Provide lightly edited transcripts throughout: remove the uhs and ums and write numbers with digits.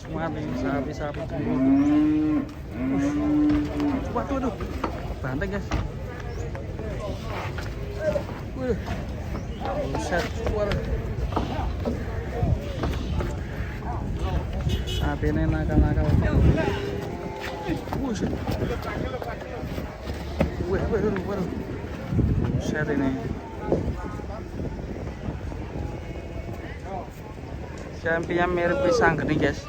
semua nih sapi-sapi dulu. Waduh, banteng guys. Waduh, buset, waduh. Sapi ini nakal-nakal. Buset. Waduh. Buset ini. Sapinya mirip pisang gini guys.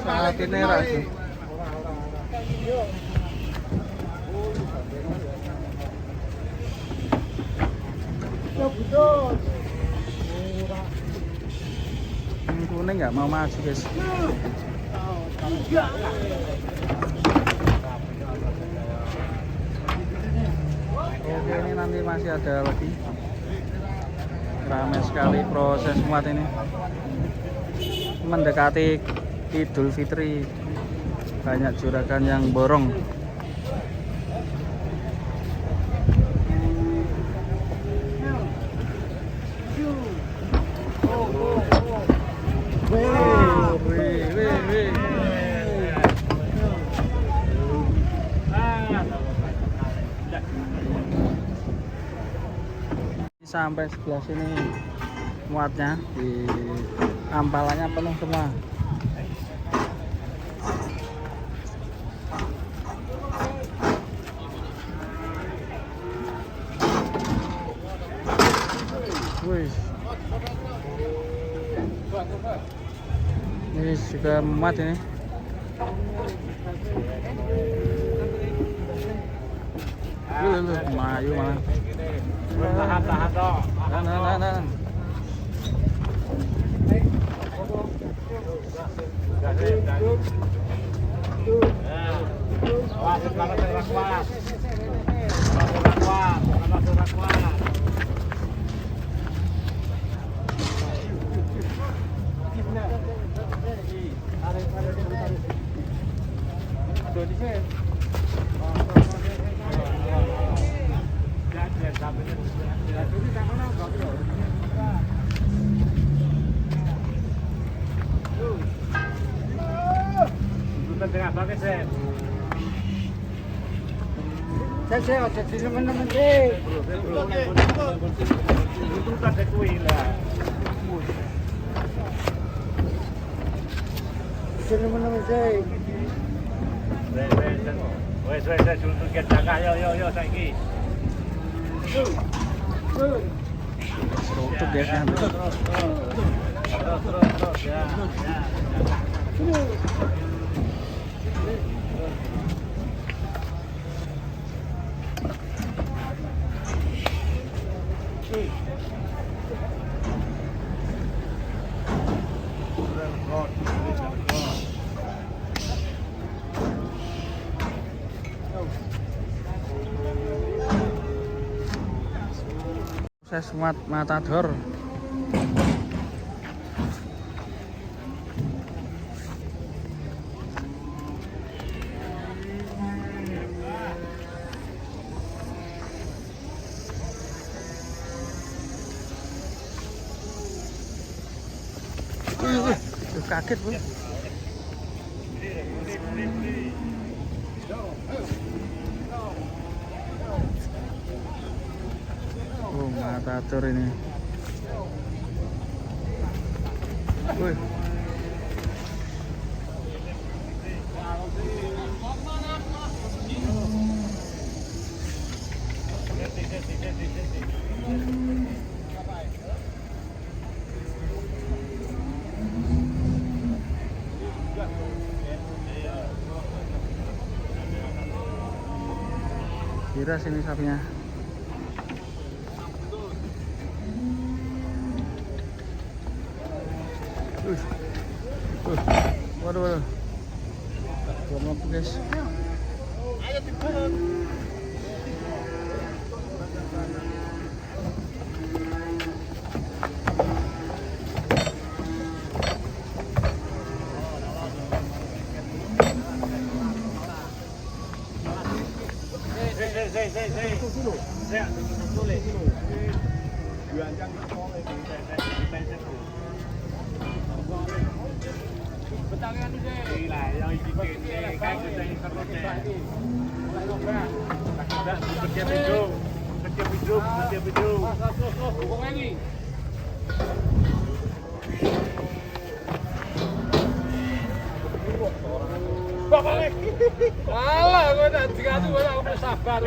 Saat ini rasu. Kuning nggak mau maju guys. Oke, ini nanti masih ada lagi. Ramai sekali proses muat ini. Mendekati Idul Fitri, banyak juragan yang borong. Sampai sebelah sini muatnya, di ampalannya penuh semua. Wih, ini juga muat ini. Lu mayu malah. Tahan dong. Nah. Saya jadi teman-teman sih. Itu ada kuih lah. Teman-teman sih. Wes, untuk kita yo saiki. Serutuk guys ya. Terus ya. Proses matador. Kaget bu. Oh, matador ini. Wih. Kira sini sapinya. Waduh. Warm up guys. Alah, gue tak dikasih gue tak sabar.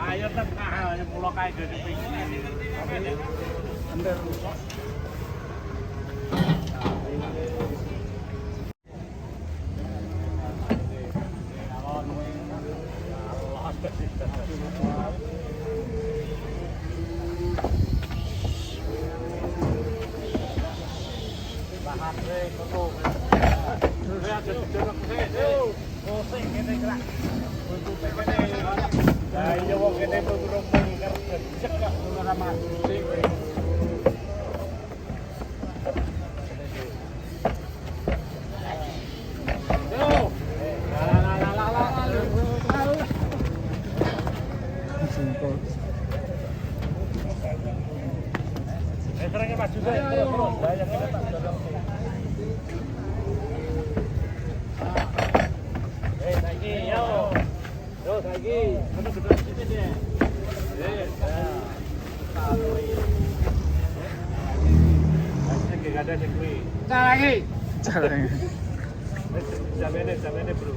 Ayo tengah, mulai kayak dari pinggir. Caranya. Sampai bro.